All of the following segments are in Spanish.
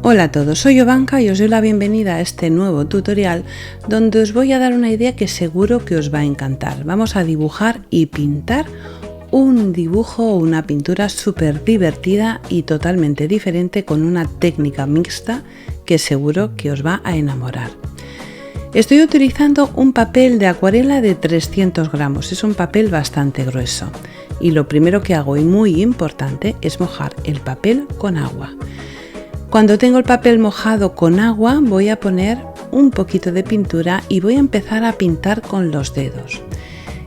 Hola a todos, soy Jovanka y os doy la bienvenida a este nuevo tutorial donde os voy a dar una idea que seguro que os va a encantar. Vamos a dibujar y pintar un dibujo o una pintura súper divertida y totalmente diferente con una técnica mixta que seguro que os va a enamorar. Estoy utilizando un papel de acuarela de 300 gramos, es un papel bastante grueso y lo primero que hago y muy importante es mojar el papel con agua. Cuando tengo el papel mojado con agua voy a poner un poquito de pintura y voy a empezar a pintar con los dedos.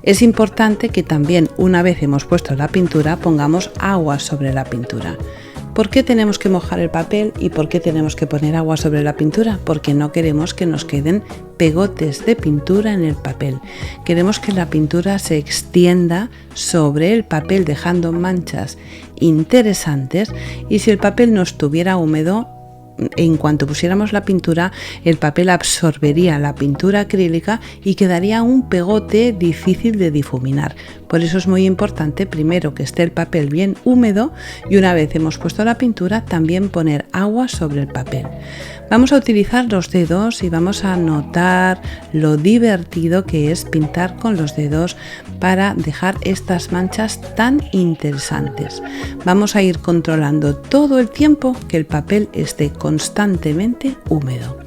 Es importante que también una vez hemos puesto la pintura pongamos agua sobre la pintura. ¿Por qué tenemos que mojar el papel y por qué tenemos que poner agua sobre la pintura? Porque no queremos que nos queden pegotes de pintura en el papel. Queremos que la pintura se extienda sobre el papel dejando manchas interesantes y si el papel no estuviera húmedo, en cuanto pusiéramos la pintura, el papel absorbería la pintura acrílica y quedaría un pegote difícil de difuminar. Por eso es muy importante primero que esté el papel bien húmedo y una vez hemos puesto la pintura también poner agua sobre el papel. Vamos a utilizar los dedos y vamos a notar lo divertido que es pintar con los dedos para dejar estas manchas tan interesantes. Vamos a ir controlando todo el tiempo que el papel esté constantemente húmedo.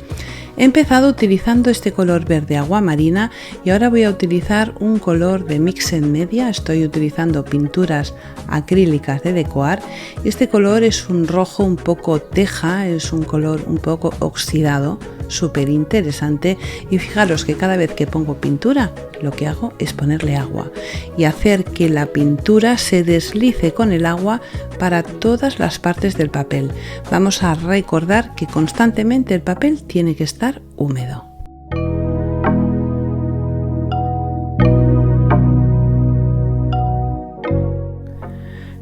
He empezado utilizando este color verde agua marina y ahora voy a utilizar un color de mix en media. Estoy utilizando pinturas acrílicas de Decoart. Este color es un rojo un poco teja, es un color un poco oxidado, súper interesante y fijaros que cada vez que pongo pintura lo que hago es ponerle agua y hacer que la pintura se deslice con el agua para todas las partes del papel. Vamos a recordar que constantemente el papel tiene que estar húmedo.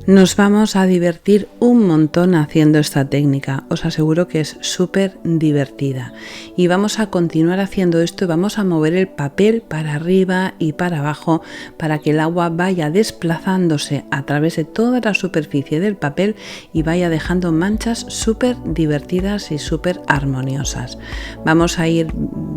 Nos vamos a divertir un montón haciendo esta técnica, os aseguro que es súper divertida y vamos a continuar haciendo esto y vamos a mover el papel para arriba y para abajo para que el agua vaya desplazándose a través de toda la superficie del papel y vaya dejando manchas súper divertidas y súper armoniosas. Vamos a ir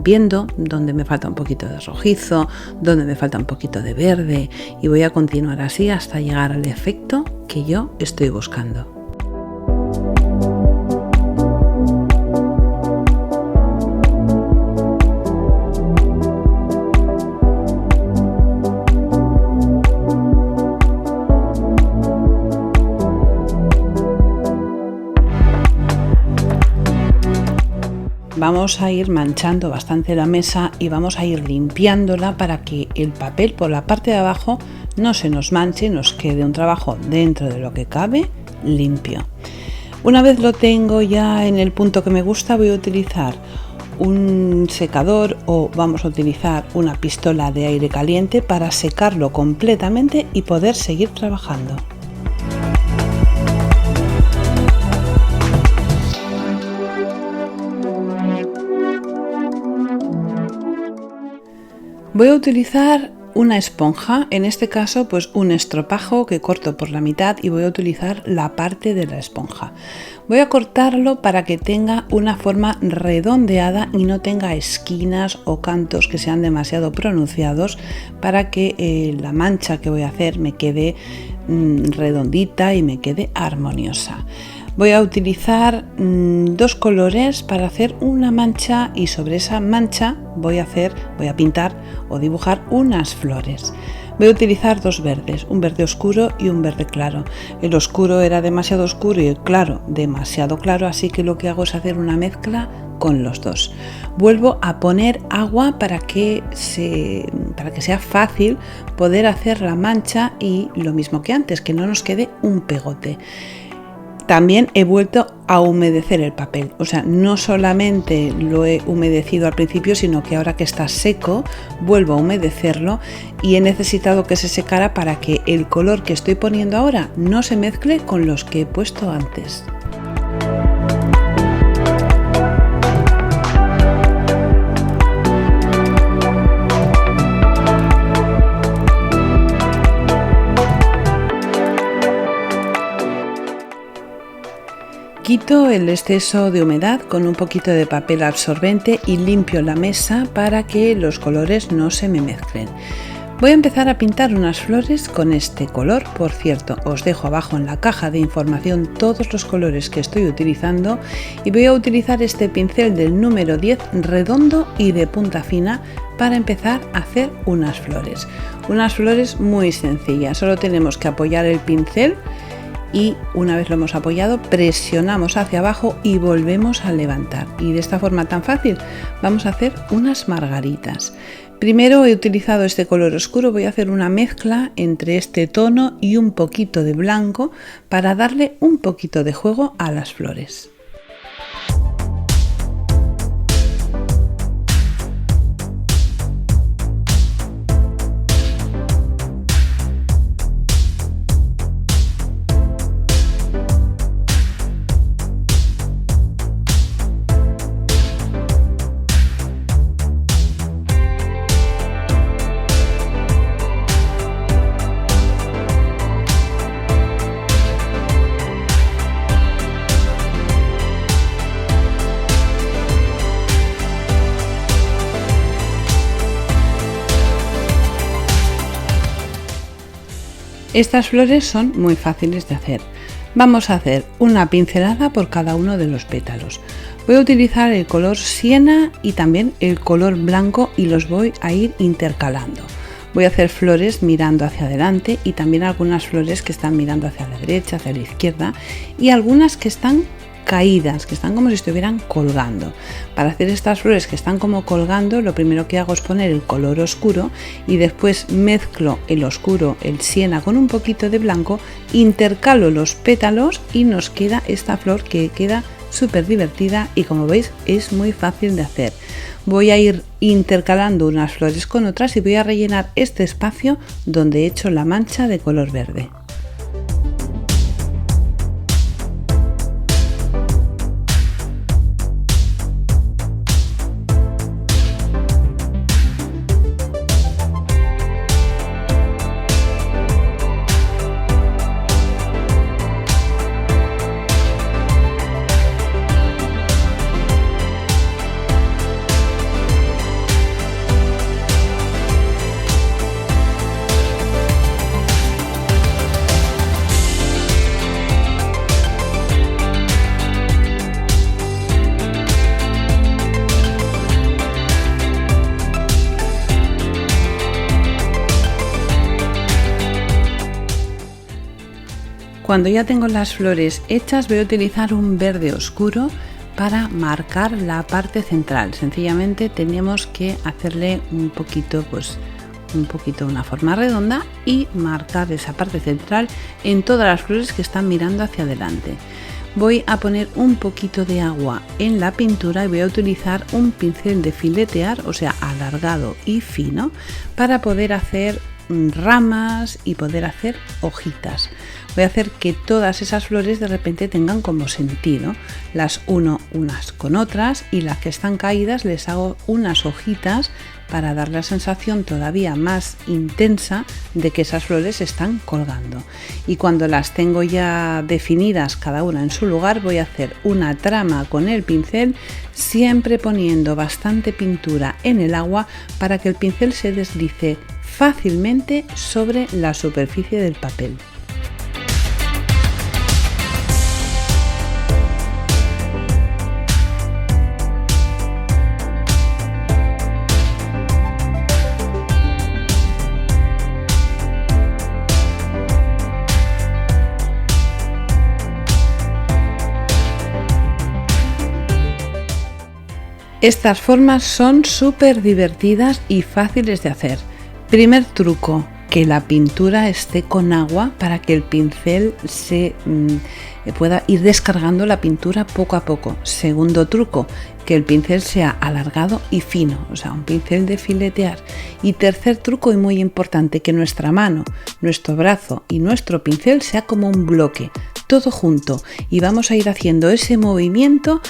viendo dónde me falta un poquito de rojizo, dónde me falta un poquito de verde y voy a continuar así hasta llegar al efecto que yo estoy buscando. Vamos a ir manchando bastante la mesa y vamos a ir limpiándola para que el papel por la parte de abajo no se nos manche y nos quede un trabajo dentro de lo que cabe limpio. Una vez lo tengo ya en el punto que me gusta, voy a utilizar un secador o vamos a utilizar una pistola de aire caliente para secarlo completamente y poder seguir trabajando. Voy a utilizar una esponja, en este caso pues un estropajo que corto por la mitad y voy a utilizar la parte de la esponja. Voy a cortarlo para que tenga una forma redondeada y no tenga esquinas o cantos que sean demasiado pronunciados para que la mancha que voy a hacer me quede redondita y me quede armoniosa. Voy a utilizar dos colores para hacer una mancha y sobre esa mancha voy a pintar o dibujar unas flores. Voy a utilizar dos verdes, un verde oscuro y un verde claro. El oscuro era demasiado oscuro y el claro demasiado claro, así que lo que hago es hacer una mezcla con los dos. Vuelvo a poner agua para que sea fácil poder hacer la mancha y lo mismo que antes, que no nos quede un pegote. También he vuelto a humedecer el papel, o sea, no solamente lo he humedecido al principio, sino que ahora que está seco vuelvo a humedecerlo y he necesitado que se secara para que el color que estoy poniendo ahora no se mezcle con los que he puesto antes. Quito el exceso de humedad con un poquito de papel absorbente y limpio la mesa para que los colores no se me mezclen. Voy a empezar a pintar unas flores con este color. Por cierto, os dejo abajo en la caja de información todos los colores que estoy utilizando y voy a utilizar este pincel del número 10 redondo y de punta fina para empezar a hacer unas flores. Unas flores muy sencillas, solo tenemos que apoyar el pincel y una vez lo hemos apoyado presionamos hacia abajo y volvemos a levantar, y de esta forma tan fácil vamos a hacer unas margaritas. Primero he utilizado este color oscuro, voy a hacer una mezcla entre este tono y un poquito de blanco para darle un poquito de juego a las flores. Estas flores son muy fáciles de hacer. Vamos a hacer una pincelada por cada uno de los pétalos. Voy a utilizar el color siena y también el color blanco y los voy a ir intercalando. Voy a hacer flores mirando hacia adelante y también algunas flores que están mirando hacia la derecha, hacia la izquierda, y algunas que están caídas, que están como si estuvieran colgando. Para hacer estas flores que están como colgando, lo primero que hago es poner el color oscuro y después mezclo el oscuro, el siena, con un poquito de blanco, intercalo los pétalos y nos queda esta flor que queda súper divertida y, como veis, es muy fácil de hacer. Voy a ir intercalando unas flores con otras y voy a rellenar este espacio donde he hecho la mancha de color verde. Cuando ya tengo las flores hechas, voy a utilizar un verde oscuro para marcar la parte central. Sencillamente tenemos que hacerle un poquito una forma redonda y marcar esa parte central en todas las flores que están mirando hacia adelante. Voy a poner un poquito de agua en la pintura y voy a utilizar un pincel de filetear, o sea, alargado y fino, para poder hacer ramas y poder hacer hojitas. Voy a hacer que todas esas flores de repente tengan como sentido, las uno unas con otras, y las que están caídas les hago unas hojitas para dar la sensación todavía más intensa de que esas flores están colgando. Y cuando las tengo ya definidas cada una en su lugar, voy a hacer una trama con el pincel, siempre poniendo bastante pintura en el agua para que el pincel se deslice fácilmente sobre la superficie del papel. Estas formas son súper divertidas y fáciles de hacer. Primer truco, que la pintura esté con agua para que el pincel se pueda ir descargando la pintura poco a poco. Segundo truco, que el pincel sea alargado y fino, o sea, un pincel de filetear. Y tercer truco, y muy importante, que nuestra mano, nuestro brazo y nuestro pincel sea como un bloque, todo junto, y vamos a ir haciendo ese movimiento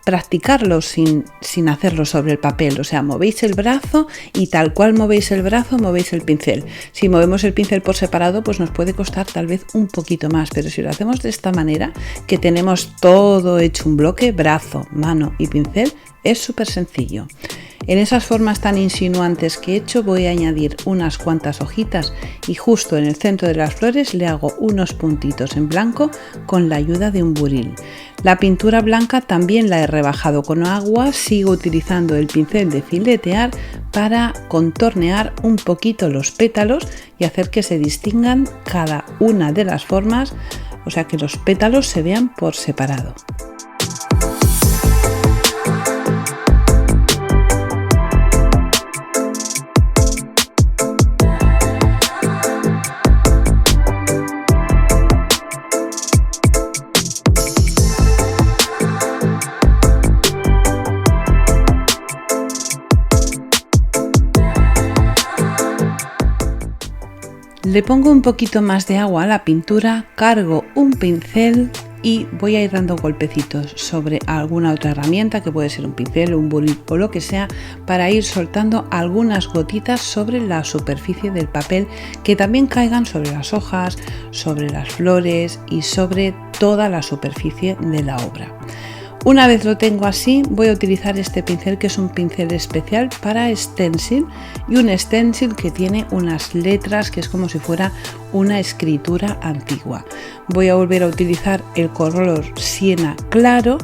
practicarlo sin hacerlo sobre el papel, o sea, movéis el brazo y tal cual movéis el brazo, movéis el pincel. Si movemos el pincel por separado, pues nos puede costar tal vez un poquito más, pero si lo hacemos de esta manera, que tenemos todo hecho un bloque, brazo, mano y pincel, es súper sencillo. En esas formas tan insinuantes que he hecho voy a añadir unas cuantas hojitas y justo en el centro de las flores le hago unos puntitos en blanco con la ayuda de un buril. La pintura blanca también la he rebajado con agua, sigo utilizando el pincel de filetear para contornear un poquito los pétalos y hacer que se distingan cada una de las formas, o sea que los pétalos se vean por separado. Le pongo un poquito más de agua a la pintura, cargo un pincel y voy a ir dando golpecitos sobre alguna otra herramienta que puede ser un pincel, un buril o lo que sea, para ir soltando algunas gotitas sobre la superficie del papel que también caigan sobre las hojas, sobre las flores y sobre toda la superficie de la obra. Una vez lo tengo así, voy a utilizar este pincel que es un pincel especial para stencil y un stencil que tiene unas letras que es como si fuera una escritura antigua. Voy a volver a utilizar el color siena claro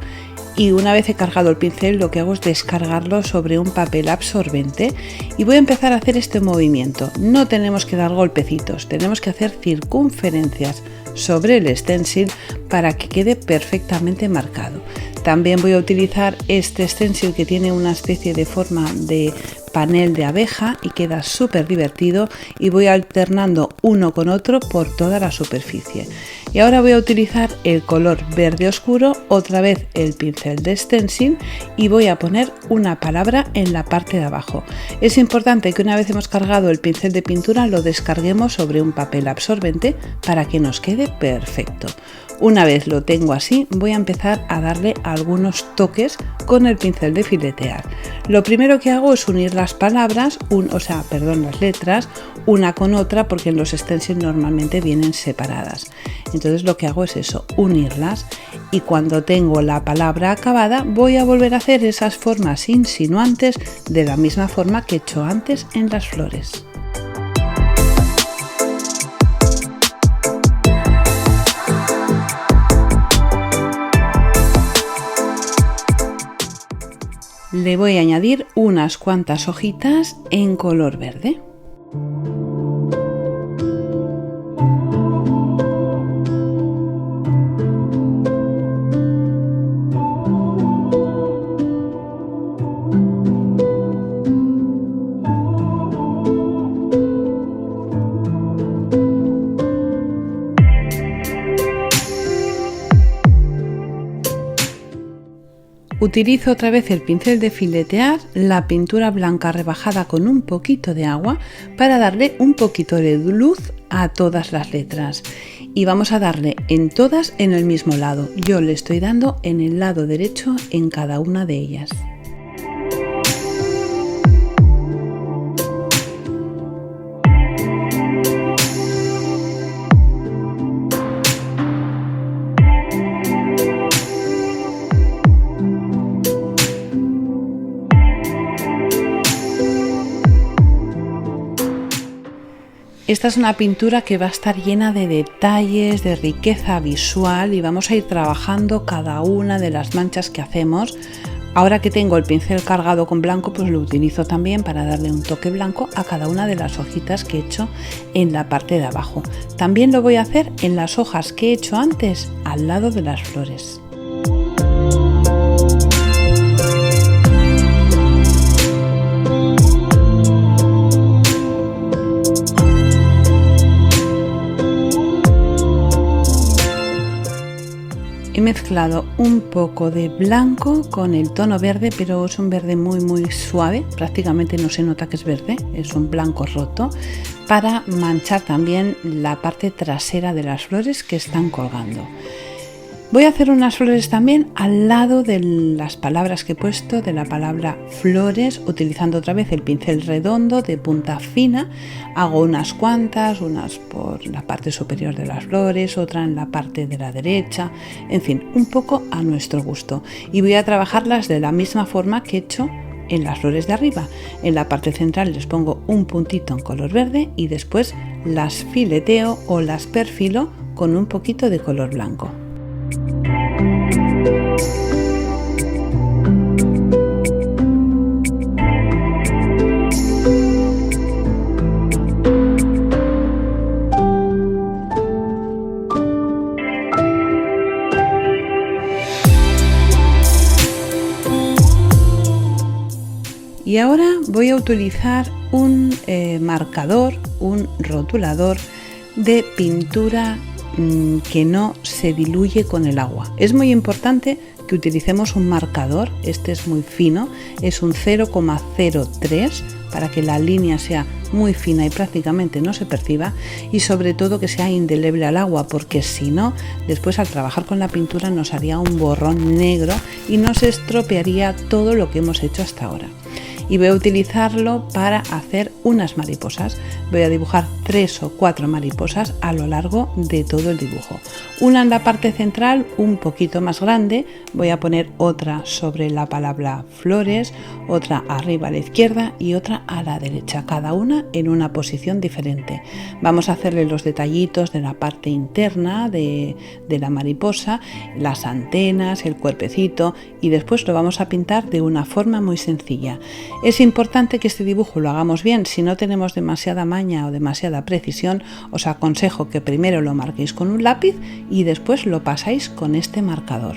y una vez he cargado el pincel lo que hago es descargarlo sobre un papel absorbente y voy a empezar a hacer este movimiento. No tenemos que dar golpecitos, tenemos que hacer circunferencias sobre el stencil para que quede perfectamente marcado. También voy a utilizar este stencil que tiene una especie de forma de panel de abeja y queda súper divertido y voy alternando uno con otro por toda la superficie. Y ahora voy a utilizar el color verde oscuro, otra vez el pincel de stencil y voy a poner una palabra en la parte de abajo. Es importante que una vez hemos cargado el pincel de pintura lo descarguemos sobre un papel absorbente para que nos quede perfecto. Una vez lo tengo así, voy a empezar a darle algunos toques con el pincel de filetear. Lo primero que hago es unir las palabras, las letras, una con otra porque en los stencils normalmente vienen separadas. Entonces lo que hago es eso, unirlas y cuando tengo la palabra acabada voy a volver a hacer esas formas insinuantes de la misma forma que he hecho antes en las flores. Le voy a añadir unas cuantas hojitas en color verde. Utilizo otra vez el pincel de filetear, la pintura blanca rebajada con un poquito de agua para darle un poquito de luz a todas las letras y vamos a darle en todas en el mismo lado. Yo le estoy dando en el lado derecho en cada una de ellas. Esta es una pintura que va a estar llena de detalles, de riqueza visual y vamos a ir trabajando cada una de las manchas que hacemos. Ahora que tengo el pincel cargado con blanco, pues lo utilizo también para darle un toque blanco a cada una de las hojitas que he hecho en la parte de abajo. También lo voy a hacer en las hojas que he hecho antes al lado de las flores. He mezclado un poco de blanco con el tono verde, pero es un verde muy suave, prácticamente no se nota que es verde, es un blanco roto, para manchar también la parte trasera de las flores que están colgando. Voy a hacer unas flores también al lado de las palabras que he puesto, de la palabra flores, utilizando otra vez el pincel redondo de punta fina. Hago unas cuantas, unas por la parte superior de las flores, otra en la parte de la derecha, en fin, un poco a nuestro gusto. Y voy a trabajarlas de la misma forma que he hecho en las flores de arriba. En la parte central les pongo un puntito en color verde y después las fileteo o las perfilo con un poquito de color blanco. Y ahora voy a utilizar un marcador, un rotulador de pintura que no se diluye con el agua. Es muy importante que utilicemos un marcador, este es muy fino, es un 0,03 para que la línea sea muy fina y prácticamente no se perciba, y sobre todo que sea indeleble al agua, porque si no, después al trabajar con la pintura nos haría un borrón negro y nos estropearía todo lo que hemos hecho hasta ahora. Y voy a utilizarlo para hacer unas mariposas. Voy a dibujar 3 o 4 mariposas a lo largo de todo el dibujo. Una en la parte central, un poquito más grande. Voy a poner otra sobre la palabra flores, otra arriba a la izquierda y otra a la derecha, cada una en una posición diferente. Vamos a hacerle los detallitos de la parte interna de la mariposa, las antenas, el cuerpecito, y después lo vamos a pintar de una forma muy sencilla. Es importante que este dibujo lo hagamos bien. Si no tenemos demasiada maña o demasiada precisión, os aconsejo que primero lo marquéis con un lápiz y después lo pasáis con este marcador.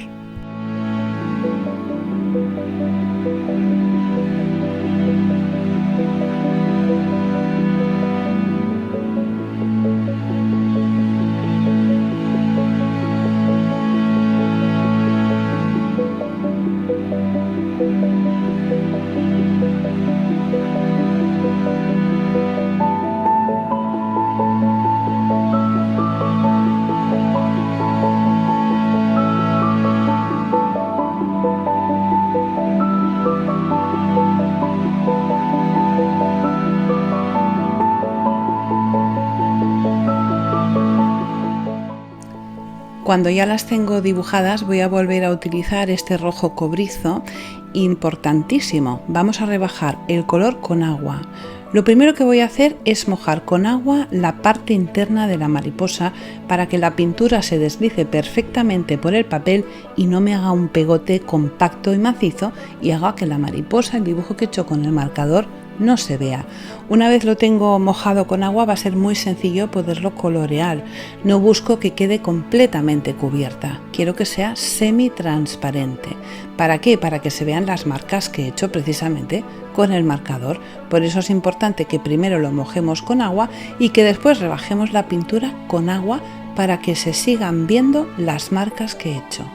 Cuando ya las tengo dibujadas voy a volver a utilizar este rojo cobrizo, importantísimo. Vamos a rebajar el color con agua. Lo primero que voy a hacer es mojar con agua la parte interna de la mariposa para que la pintura se deslice perfectamente por el papel y no me haga un pegote compacto y macizo y haga que la mariposa, el dibujo que he hecho con el marcador, no se vea. Una vez lo tengo mojado con agua va a ser muy sencillo poderlo colorear. No busco que quede completamente cubierta, quiero que sea semi-transparente. ¿Para qué? Para que se vean las marcas que he hecho precisamente con el marcador. Por eso es importante que primero lo mojemos con agua y que después rebajemos la pintura con agua para que se sigan viendo las marcas que he hecho.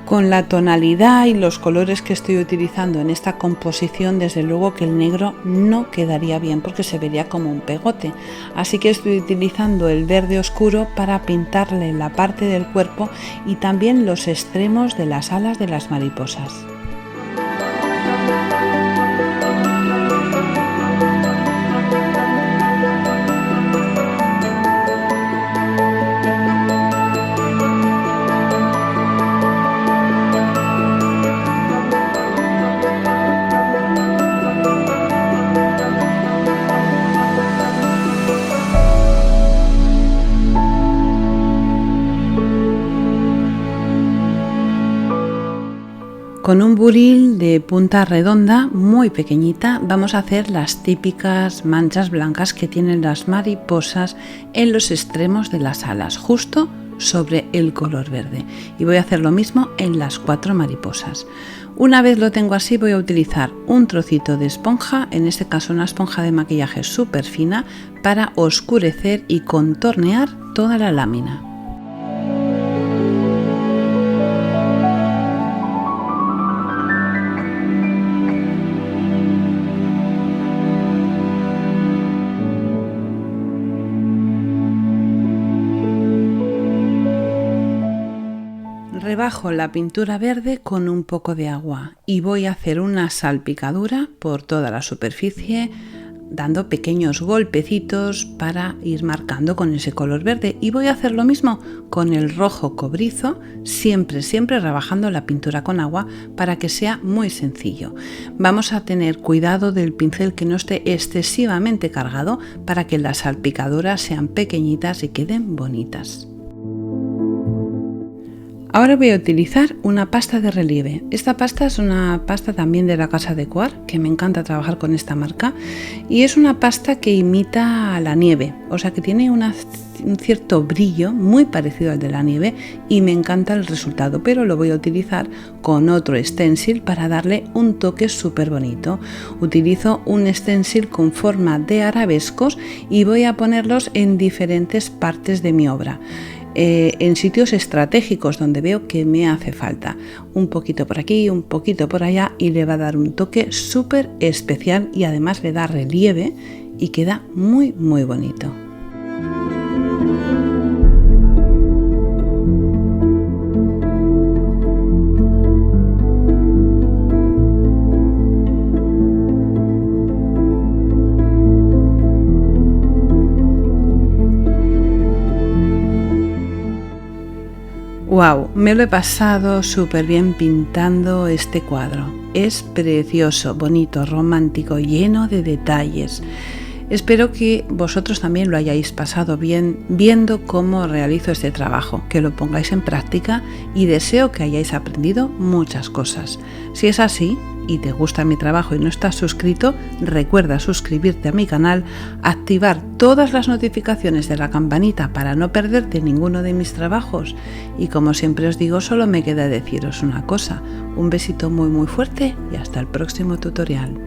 Con la tonalidad y los colores que estoy utilizando en esta composición, desde luego que el negro no quedaría bien porque se vería como un pegote. Así que estoy utilizando el verde oscuro para pintarle la parte del cuerpo y también los extremos de las alas de las mariposas. Con un buril de punta redonda muy pequeñita vamos a hacer las típicas manchas blancas que tienen las mariposas en los extremos de las alas, justo sobre el color verde, y voy a hacer lo mismo en las 4 mariposas. Una vez lo tengo así, voy a utilizar un trocito de esponja, en este caso una esponja de maquillaje súper fina, para oscurecer y contornear toda la lámina. Rebajo la pintura verde con un poco de agua y voy a hacer una salpicadura por toda la superficie, dando pequeños golpecitos para ir marcando con ese color verde, y voy a hacer lo mismo con el rojo cobrizo, siempre rebajando la pintura con agua para que sea muy sencillo. Vamos a tener cuidado del pincel que no esté excesivamente cargado para que las salpicaduras sean pequeñitas y queden bonitas. Ahora voy a utilizar una pasta de relieve. Esta pasta es una pasta también de la casa de Quar, que me encanta trabajar con esta marca, y es una pasta que imita a la nieve, o sea que tiene un cierto brillo muy parecido al de la nieve, y me encanta el resultado, pero lo voy a utilizar con otro stencil para darle un toque súper bonito. Utilizo un stencil con forma de arabescos y voy a ponerlos en diferentes partes de mi obra. En sitios estratégicos donde veo que me hace falta, un poquito por aquí, un poquito por allá, y le va a dar un toque súper especial y además le da relieve y queda muy bonito. ¡Wow! Me lo he pasado súper bien pintando este cuadro. Es precioso, bonito, romántico, lleno de detalles. Espero que vosotros también lo hayáis pasado bien viendo cómo realizo este trabajo, que lo pongáis en práctica, y deseo que hayáis aprendido muchas cosas. Si es así y te gusta mi trabajo y no estás suscrito, recuerda suscribirte a mi canal, activar todas las notificaciones de la campanita para no perderte ninguno de mis trabajos, y como siempre os digo, solo me queda deciros una cosa: un besito muy fuerte y hasta el próximo tutorial.